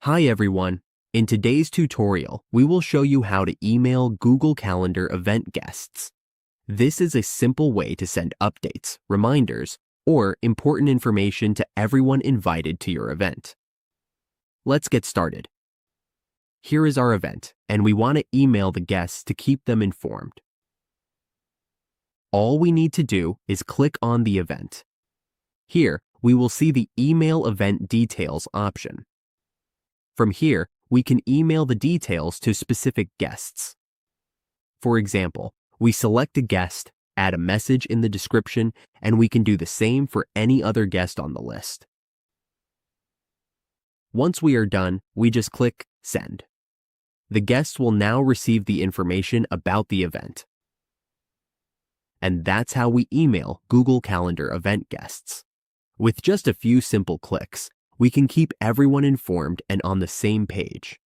Hi everyone. In today's tutorial, we will show you how to email Google Calendar event guests. This is a simple way to send updates, reminders, or important information to everyone invited to your event. Let's get started. Here is our event, and we want to email the guests to keep them informed. All we need to do is click on the event. Here, we will see the Email Event Details option. From here, we can email the details to specific guests. For example, we select a guest, add a message in the description, and we can do the same for any other guest on the list. Once we are done, we just click Send. The guests will now receive the information about the event. And that's how we email Google Calendar event guests. With just a few simple clicks, we can keep everyone informed and on the same page.